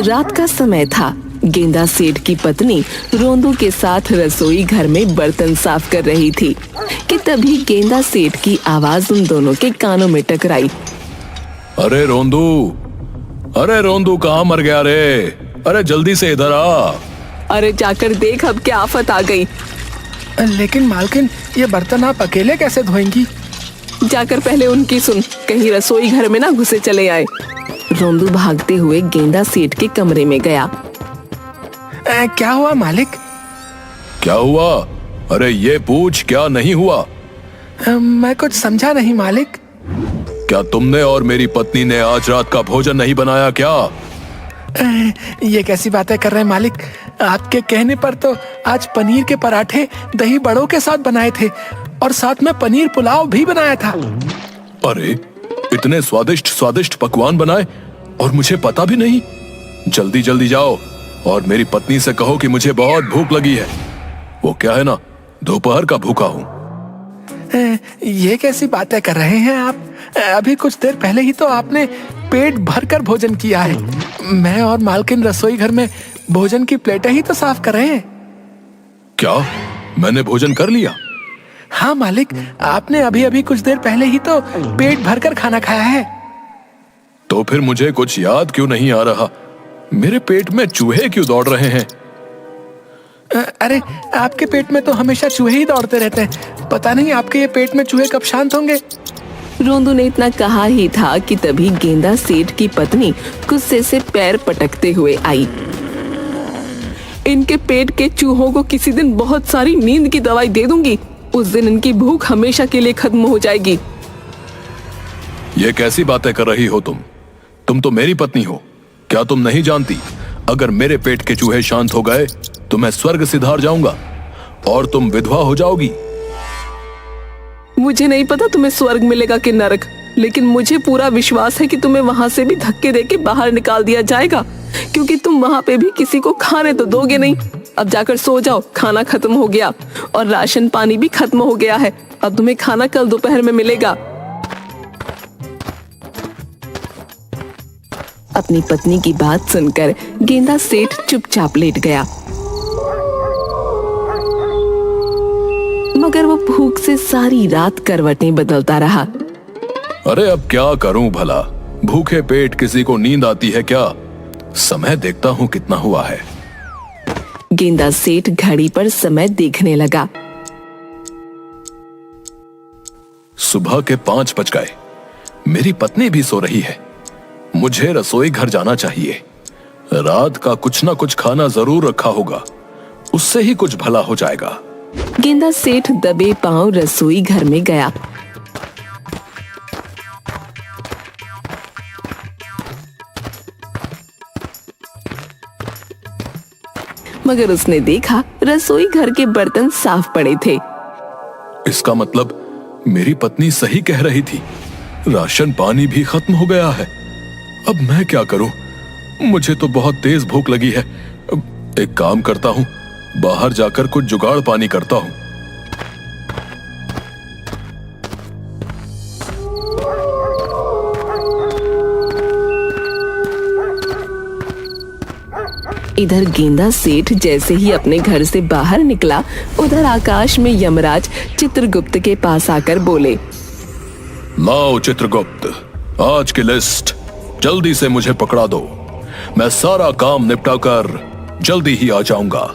रात का समय था। गेंदा सेठ की पत्नी रोंदू के साथ रसोई घर में बर्तन साफ कर रही थी कि तभी गेंदा सेठ की आवाज उन दोनों के कानों में टकराई। अरे रोंदू कहाँ मर गया रे? अरे जल्दी से इधर आ। अरे जाकर देख, अब क्या आफत आ गई। लेकिन मालकिन, ये बर्तन आप अकेले कैसे धोएंगी? जाकर पहले उनकी सुन, कहीं रसोई घर में ना घुसे चले आए। रोंदू भागते हुए गेंदा सेठ के कमरे में गया। क्या हुआ मालिक? क्या हुआ? अरे ये पूछ, क्या नहीं हुआ? मैं कुछ समझा नहीं मालिक। क्या तुमने और मेरी पत्नी ने आज रात का भोजन नहीं बनाया क्या? ये कैसी बातें कर रहे हैं मालिक? आपके कहने पर तो आज पनीर के पराठे दही बड़ों के साथ बनाए थे और साथ में पनीर पुलाव भी बनाया था। अरे इतने स्वादिष्ट स्वादिष्ट पकवान बनाए और मुझे पता भी नहीं। जल्दी जल्दी जाओ और मेरी पत्नी से कहो कि मुझे बहुत भूख लगी है। वो क्या है ना, दोपहर का भूखा हूँ। ये कैसी बातें कर रहे हैं आप? अभी कुछ देर पहले ही तो आपने पेट भरकर भोजन किया है। मैं और मालकिन रसोई घर में भोजन की प्लेटें ही तो साफ कर रहे हैं। क्या मैंने भोजन कर लिया? हाँ मालिक, आपने अभी अभी कुछ देर पहले ही तो पेट भरकर खाना खाया है। तो फिर मुझे कुछ याद क्यों नहीं आ रहा? मेरे पेट में चूहे क्यों दौड़ रहे हैं? अरे आपके पेट में तो हमेशा चूहे ही दौड़ते रहते हैं। पता नहीं आपके ये पेट में चूहे कब शांत होंगे। रोंदू ने इतना कहा ही था कि तभी गेंदा सेठ की पत्नी गुस्से से पैर पटकते हुए आई। इनके पेट के चूहों को किसी दिन बहुत सारी नींद की दवाई दे दूंगी। उस दिन इनकी भूख हमेशा के लिए खत्म हो जाएगी। ये कैसी बातें कर रही हो तुम? तुम तो मेरी पत्नी हो। क्या तुम नहीं जानती, अगर मेरे पेट के चूहे शांत हो गए तो मैं स्वर्ग सिधार जाऊंगा और तुम विधवा हो जाओगी। मुझे नहीं पता तुम्हें स्वर्ग मिलेगा कि नरक, लेकिन मुझे पूरा विश्वास है कि तुम्हें वहां से भी धक्के देके बाहर निकाल दिया जाएगा, क्योंकि तुम वहां पे भी किसी को खाने तो दोगे नहीं। अब जाकर सो जाओ, खाना खत्म हो गया और राशन पानी भी खत्म हो गया है। अब तुम्हें खाना कल दोपहर में मिलेगा। अपनी पत्नी की बात सुनकर गेंदा सेठ चुपचाप लेट गया, मगर वो भूख से सारी रात करवटें बदलता रहा। अरे अब क्या करूं भला? भूखे पेट किसी को नींद आती है क्या? समय देखता हूं कितना हुआ है। गेंदा सेठ घड़ी पर समय देखने लगा। सुबह के 5 बज गए। मेरी पत्नी भी सो रही है। मुझे रसोई घर जाना चाहिए। रात का कुछ ना कुछ खाना जरूर रखा होगा, उससे ही कुछ भला हो जाएगा। गेंदा सेठ दबे पांव रसोई घर में गया। मगर उसने देखा रसोई घर के बर्तन साफ पड़े थे। इसका मतलब मेरी पत्नी सही कह रही थी, राशन पानी भी खत्म हो गया है। अब मैं क्या करूं? मुझे तो बहुत तेज भूख लगी है। एक काम करता हूं, बाहर जाकर कुछ जुगाड़ पानी करता हूं। इधर गेंदा सेठ जैसे ही अपने घर से बाहर निकला, उधर आकाश में यमराज चित्रगुप्त के पास आकर बोले, लाओ चित्रगुप्त, आज की लिस्ट जल्दी से मुझे पकड़ा दो। मैं सारा काम निपटा कर जल्दी ही आ जाऊंगा।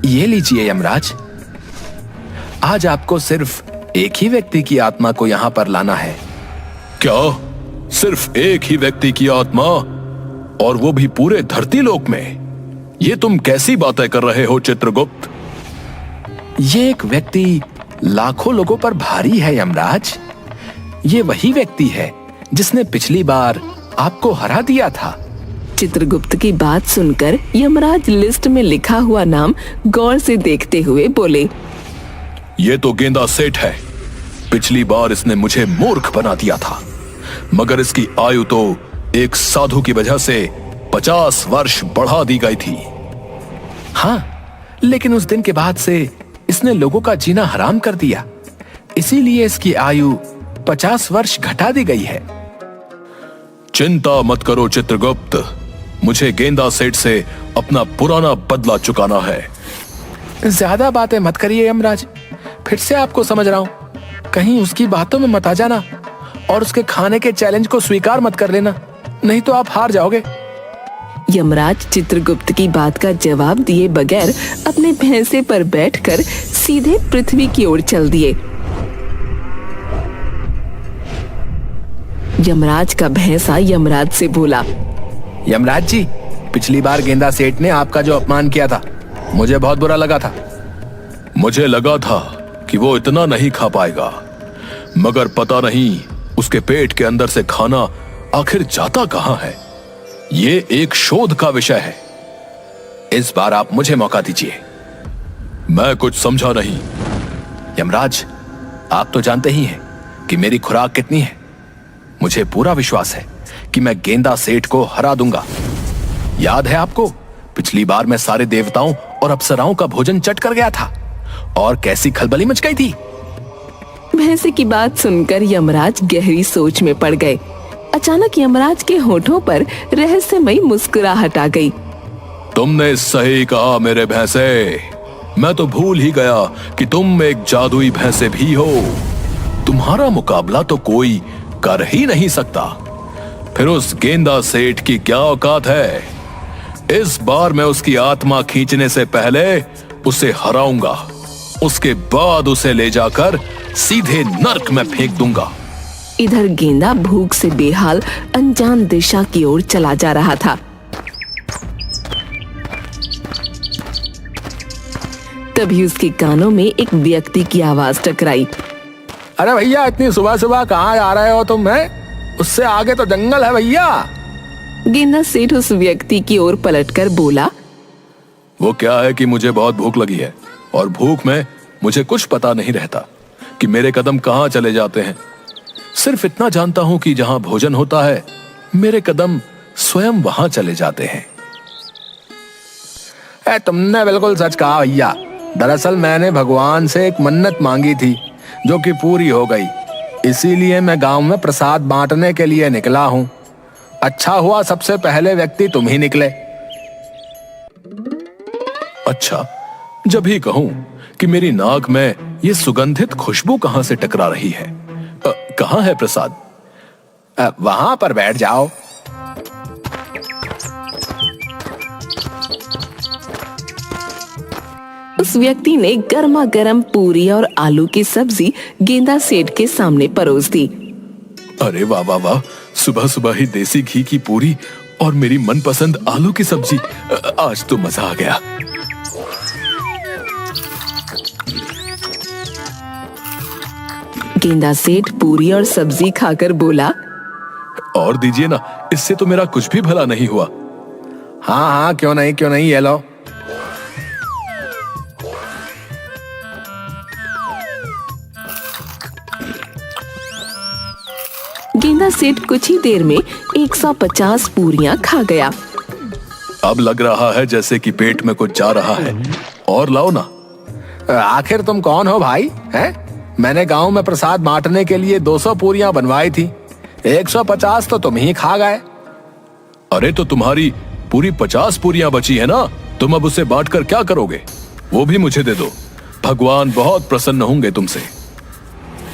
ये लीजिए यमराज, आज आपको सिर्फ एक ही व्यक्ति की आत्मा को यहाँ पर लाना है। क्या? सिर्फ एक ही व्यक्ति की आत्मा, और वो भी पूरे धरती लोक में? ये तुम कैसी बातें कर रहे हो चित्रगुप्त? ये एक व्यक्ति लाखों लोगों पर भारी है यमराज। ये वही व्यक्ति है जिसने पिछली बार आपको हरा दिया था। चित्रगुप्त की बात सुनकर यमराज लिस्ट में लिखा हुआ नाम गौर से देखते हुए बोले, ये तो गेंदा सेठ है। पिछली बार इसने मुझे मूर्ख बना दिया था, मगर इसकी आयु तो एक साधु की वजह से 50 वर्ष बढ़ा दी गई थी। हाँ, लेकिन उस दिन के बाद से इसने लोगों का जीना हराम कर दिया, इसीलिए इसकी आयु 50 वर्ष घटा दी गई है। चिंता मत करो चित्रगुप्त, मुझे गेंदा सेठ से अपना पुराना बदला चुकाना है। ज्यादा बातें मत करिए यमराज, फिर से आपको समझ रहा हूँ। कहीं उसकी बातों में मत आ जाना और उसके खाने के चैलेंज को स्वीकार मत कर लेना, नहीं तो आप हार जाओगे। यमराज चित्रगुप्त की बात का जवाब दिए बगैर अपने भैंसे पर बैठकर सीधे पृथ्वी की ओर चल दिए। यमराज का भैंसा यमराज से बोला, यमराज जी, पिछली बार गेंदा सेठ ने आपका जो अपमान किया था, मुझे बहुत बुरा लगा था। मुझे लगा था कि वो इतना नहीं खा पाएगा, मगर पता नहीं उसके पेट के अंदर से खाना आखिर जाता कहां है। ये एक शोध का विषय है। इस बार आप मुझे मौका दीजिए। मैं कुछ समझा नहीं। यमराज, आप तो जानते ही हैं कि मेरी खुराक कितनी है। मुझे पूरा विश्वास है कि मैं गेंदा सेठ को हरा दूंगा। याद है आपको, पिछली बार मैं सारे देवताओं और अप्सराओं का भोजन चट कर गया था और कैसी खलबली मच गई थी। भैंसे की बात सुनकर यमराज गहरी सोच में पड़ गए। अचानक यमराज के होठों पर रहस्यमयी मुस्कुराहट आ गई। तुमने सही कहा मेरे भैंसे, मैं तो भूल ही गया कि तुम एक जादुई भैंसे भी हो। तुम्हारा मुकाबला तो कोई कर ही नहीं सकता। फिर उस गेंदा सेठ की क्या औकात है। इस बार मैं उसकी आत्मा खींचने से पहले उसे हराऊंगा, उसके बाद उसे ले जाकर सीधे नर्क में फेंक दूंगा। इधर गेंदा भूख से बेहाल अनजान दिशा की ओर चला जा रहा था। तभी उसके कानों में एक व्यक्ति की आवाज टकराई। अरे भैया, इतनी सुबह सुबह कहाँ जा रहे हो तुम? उससे आगे तो जंगल है भैया। गेंदा सेठ उस व्यक्ति की ओर पलटकर बोला, वो क्या है कि मुझे बहुत भूख लगी है और भूख में मुझे कुछ पता नहीं रहता कि मेरे कदम कहाँ चले जाते हैं। सिर्फ इतना जानता हूं कि जहां भोजन होता है मेरे कदम स्वयं वहां चले जाते हैं। तुमने बिल्कुल सच कहा भैया। दरअसल मैंने भगवान से एक मन्नत मांगी थी जो कि पूरी हो गई, इसीलिए मैं गांव में प्रसाद बांटने के लिए निकला हूं। अच्छा हुआ सबसे पहले व्यक्ति तुम ही निकले। अच्छा, जब ही कहूं कि मेरी नाक में ये सुगंधित खुशबू कहां से टकरा रही है। कहां है प्रसाद? वहां पर बैठ जाओ। उस व्यक्ति ने गर्मा गर्म पूरी और आलू की सब्जी गेंदा सेठ के सामने परोस दी। अरे वाह वाह वाह, सुबह सुबह ही देसी घी की पूरी और मेरी मनपसंद आलू की सब्जी। आज तो मजा आ गया। गेंदा सेठ पूरी और सब्जी खाकर बोला, और दीजिए ना, इससे तो मेरा कुछ भी भला नहीं हुआ। हाँ हाँ, क्यों नहीं, ये लो। गेंदा सेठ कुछ ही देर में 150 पूरियां खा गया। अब लग रहा है जैसे कि पेट में कुछ जा रहा है, और लाओ ना। आखिर तुम कौन हो भाई? हैं? मैंने गांव में प्रसाद बांटने के लिए 200 पूरियां बनवाई थी, 150 तो तुम ही खा गए। अरे तो तुम्हारी पूरी 50 पूरियां बची है ना, तुम अब उसे बांटकर क्या करोगे? वो भी मुझे दे दो, भगवान बहुत प्रसन्न होंगे तुमसे।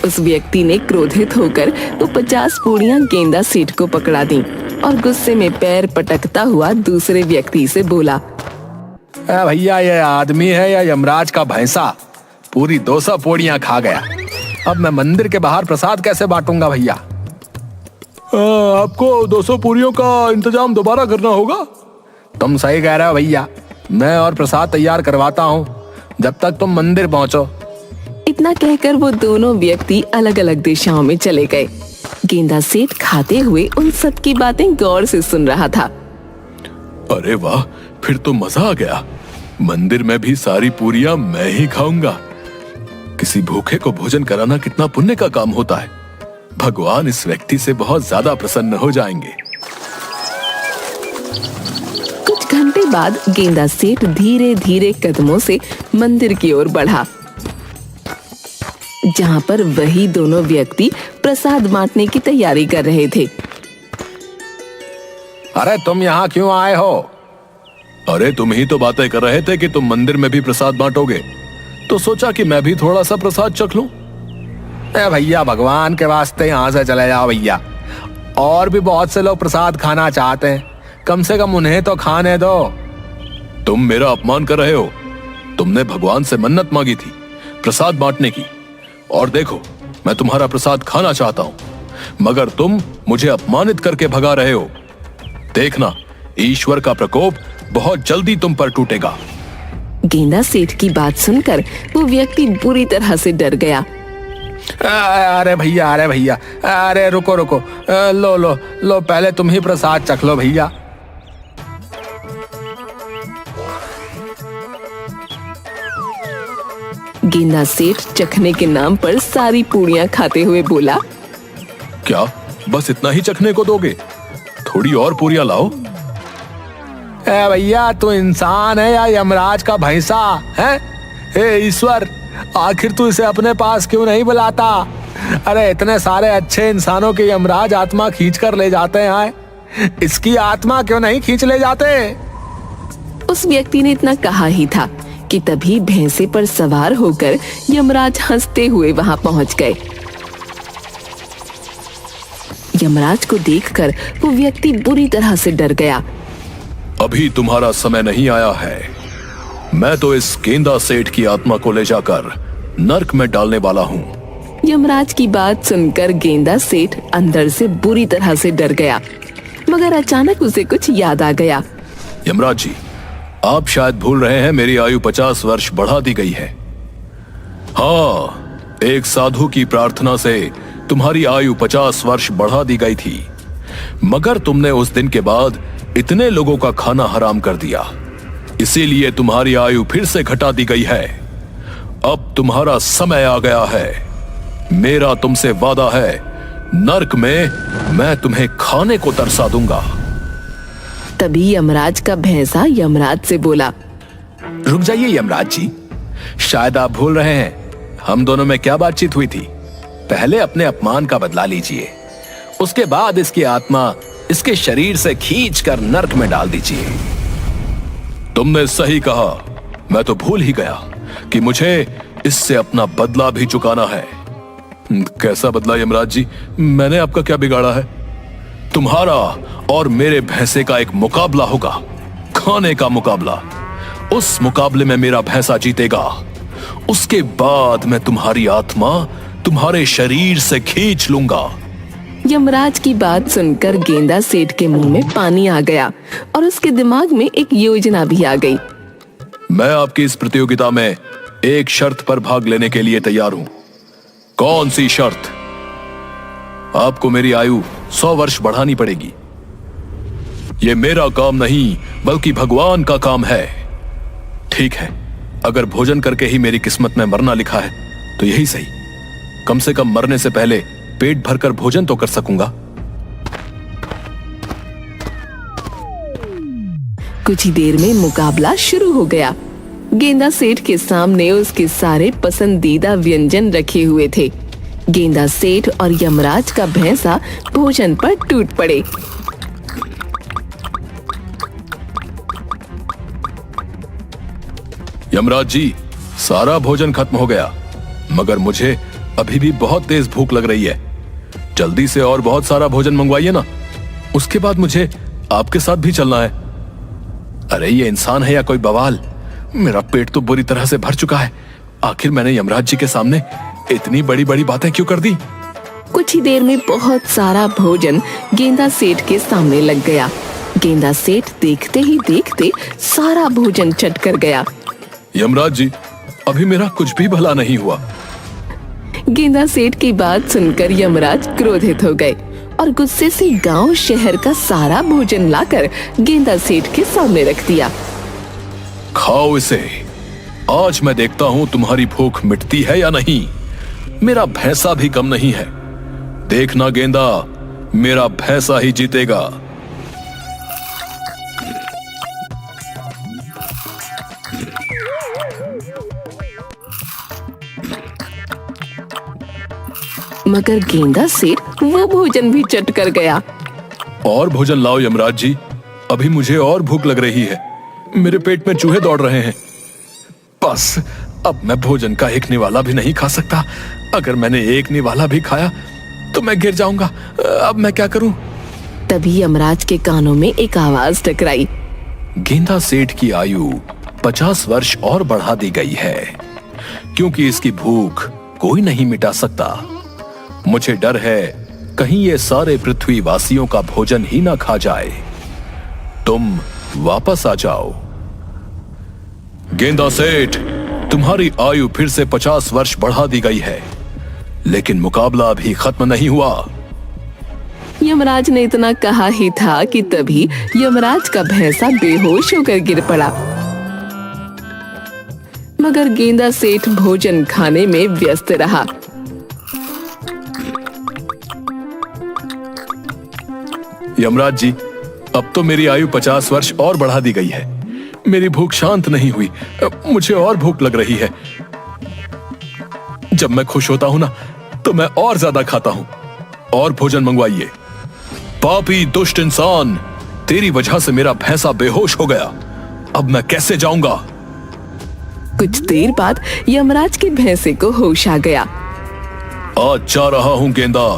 उस व्यक्ति ने क्रोधित होकर तो 50 पूरियां गेंदा सेठ को पकड़ा दी और गुस्से में पैर पटकता हुआ दूसरे व्यक्ति से बोला, भैया, ये आदमी है या यमराज का भैंसा? पूरी 200 पूरियां खा गया। अब मैं मंदिर के बाहर प्रसाद कैसे बांटूंगा भैया? आपको 200 पूरियों का इंतजाम दोबारा करना होगा। तुम सही कह रहे हो भैया, मैं और प्रसाद तैयार करवाता हूँ जब तक तुम मंदिर पहुँचो। इतना कहकर वो दोनों व्यक्ति अलग अलग दिशाओं में चले गए। गेंदा सेठ खाते हुए उन सब की बातें गौर से सुन रहा था। अरे वाह, फिर तो मजा आ गया। मंदिर में भी सारी पूरियां मैं ही खाऊंगा। किसी भूखे को भोजन कराना कितना पुण्य का काम होता है। भगवान इस व्यक्ति से बहुत ज्यादा प्रसन्न हो जाएंगे। कुछ घंटे बाद गेंदा सेठ धीरे धीरे कदमों से मंदिर की ओर बढ़ा, जहां पर वही दोनों व्यक्ति प्रसाद बांटने की तैयारी कर रहे थे। अरे तुम यहाँ क्यों आए हो? अरे तुम ही तो बातें कर रहे थे कि तुम मंदिर में भी प्रसाद बांटोगे, तो सोचा कि मैं भी थोड़ा सा प्रसाद चख लूं। भैया भगवान के वास्ते यहाँ से चले जाओ भैया। और भी बहुत से लोग प्रसाद खाना चाहते हैं, कम से कम उन्हें तो खाने दो। तुम मेरा अपमान कर रहे हो। तुमने भगवान से मन्नत मांगी थी प्रसाद बांटने की, और देखो मैं तुम्हारा प्रसाद खाना चाहता हूं, मगर तुम मुझे अपमानित करके भगा रहे हो। देखना, ईश्वर का प्रकोप बहुत जल्दी तुम पर टूटेगा। गेंदा सेठ की बात सुनकर वो व्यक्ति बुरी तरह से डर गया। अरे भैया, अरे भैया, अरे रुको रुको, लो लो लो, पहले तुम ही प्रसाद चख लो भैया। गेंदा सेठ चखने के नाम पर सारी पूड़ियां खाते हुए बोला, क्या बस इतना ही चखने को दोगे? थोड़ी और पूरियां लाओ। भैया, तू इंसान है या यमराज का भैंसा है? हे ईश्वर, आखिर तू इसे अपने पास क्यों नहीं बुलाता? अरे इतने सारे अच्छे इंसानों की यमराज आत्मा खींच कर ले जाते हैं, इसकी आत्मा क्यों नहीं खींच ले जाते? उस व्यक्ति ने इतना कहा ही था कि तभी भैंसे पर सवार होकर यमराज हंसते हुए वहां पहुंच गए। यमराज को देखकर वो व्यक्ति बुरी तरह से डर गया। अभी तुम्हारा समय नहीं आया है। मैं तो इस गेंदा सेठ की आत्मा को ले जाकर नर्क में डालने वाला हूँ। यमराज की बात सुनकर गेंदा सेठ अंदर से बुरी तरह से डर गया, मगर अचानक उसे कुछ याद आ गया। यमराज जी, आप शायद भूल रहे हैं, मेरी आयु 50 वर्ष बढ़ा दी गई है। हाँ, एक साधु की प्रार्थना से तुम्हारी आयु 50 वर्ष बढ़ा दी गई थी, मगर तुमने उस दिन के बाद इतने लोगों का खाना हराम कर दिया, इसीलिए तुम्हारी आयु फिर से घटा दी गई है। अब तुम्हारा समय आ गया है। मेरा तुमसे वादा है, नर्क में मैं तुम्हें खाने को तरसा दूंगा। तभी यमराज का भैंसा यमराज से बोला, रुक जाइए यमराज जी, शायद आप भूल रहे हैं हम दोनों में क्या बातचीत हुई थी। पहले अपने अपमान का बदला लीजिए, उसके बाद इसकी आत्मा इसके शरीर से खींचकर नर्क में डाल दीजिए। तुमने सही कहा, मैं तो भूल ही गया कि मुझे इससे अपना बदला भी चुकाना है। कैसा बदला यमराज जी? मैंने आपका क्या बिगाड़ा है? तुम्हारा और मेरे भैंसे का एक मुकाबला होगा, खाने का मुकाबला। उस मुकाबले में मेरा भैंसा जीतेगा, उसके बाद मैं तुम्हारी आत्मा तुम्हारे शरीर से खींच लूंगा। यमराज की बात सुनकर गेंदा सेठ के मुंह में पानी आ गया और उसके दिमाग में एक योजना भी आ गई। मैं आपकी इस प्रतियोगिता में एक शर्त पर भाग लेने के लिए तैयार हूं। कौन सी शर्त? आपको मेरी आयु 100 वर्ष बढ़ानी पड़ेगी। यह मेरा काम नहीं, बल्कि भगवान का काम है। ठीक है, अगर भोजन करके ही मेरी किस्मत में मरना लिखा है तो यही सही। कम से कम मरने से पहले पेट भरकर भोजन तो कर सकूंगा। कुछ ही देर में मुकाबला शुरू हो गया। गेंदा सेठ के सामने उसके सारे पसंदीदा व्यंजन रखे हुए थे। गेंदा सेठ और यमराज का भैंसा भोजन पर टूट पड़े। यमराज जी, सारा भोजन खत्म हो गया, मगर मुझे अभी भी बहुत तेज भूख लग रही है। जल्दी से और बहुत सारा भोजन मंगवाइए ना, उसके बाद मुझे आपके साथ भी चलना है। अरे ये इंसान है या कोई बवाल? मेरा पेट तो बुरी तरह से भर चुका है। आखिर मैंने यमराज जी के सामने इतनी बड़ी बड़ी बातें क्यों कर दी? कुछ ही देर में बहुत सारा भोजन गेंदा सेठ के सामने लग गया। गेंदा सेठ देखते ही देखते सारा भोजन चट कर गया। यमराज जी, अभी मेरा कुछ भी भला नहीं हुआ। गेंदा सेठ की बात सुनकर यमराज क्रोधित हो गए और गुस्से से गांव शहर का सारा भोजन लाकर गेंदा सेठ के सामने रख दिया। खाओ इसे, आज मैं देखता हूं तुम्हारी भूख मिटती है या नहीं। मेरा भैंसा भी कम नहीं है। देखना गेंदा, मेरा भैंसा ही जीतेगा। मगर गेंदा सेठ वो भोजन भी चट कर गया। और भोजन लाओ यमराज जी। अभी मुझे और भूख लग रही है। मेरे पेट में चूहे दौड़ रहे हैं। बस अब मैं भोजन का एक निवाला भी नहीं खा सकता। अगर मैंने एक निवाला भी खाया तो मैं गिर जाऊंगा। अब मैं क्या करूं? तभी यमराज के कानों में एक आवाज टकराई। गेंदा सेठ की आयु 50 वर्ष और बढ़ा दी गई है, क्योंकि इसकी भूख कोई नहीं मिटा सकता। मुझे डर है कहीं ये सारे पृथ्वी वासियों का भोजन ही ना खा जाए। तुम वापस आ जाओ। गेंदा सेठ, तुम्हारी आयु फिर से 50 वर्ष बढ़ा दी गई है, लेकिन मुकाबला अभी खत्म नहीं हुआ। यमराज ने इतना कहा ही था कि तभी यमराज का भैंसा बेहोश होकर गिर पड़ा। मगर गेंदा सेठ भोजन खाने में व्यस्त रहा। यमराज जी, अब तो मेरी आयु 50 वर्ष और बढ़ा दी गई है। मेरी भूख शांत नहीं हुई। मुझे और भूख लग रही है। जब मैं खुश होता हूं ना, तो मैं और ज्यादा खाता हूं। और भोजन मंगवाइए। पापी दुष्ट इंसान, तेरी वजह से मेरा भैंसा बेहोश हो गया। अब मैं कैसे जाऊंगा? कुछ देर बाद यमराज के भैंसे को होश आ गया। आज जा रहा हूं गेंदा,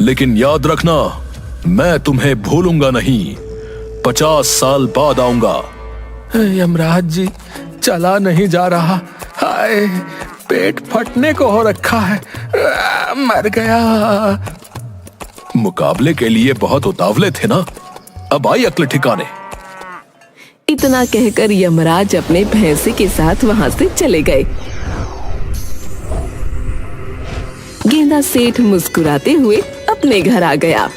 लेकिन याद रखना, मैं तुम्हें भूलूंगा नहीं। 50 साल बाद आऊंगा। यमराज जी, चला नहीं जा रहा। हाय, पेट फटने को हो रखा है। मर गया। मुकाबले के लिए बहुत उतावले थे ना। अब आई अक्ल ठिकाने। इतना कहकर यमराज अपने भैंसे के साथ वहां से चले गए। गेंदा सेठ मुस्कुराते हुए अपने घर आ गया।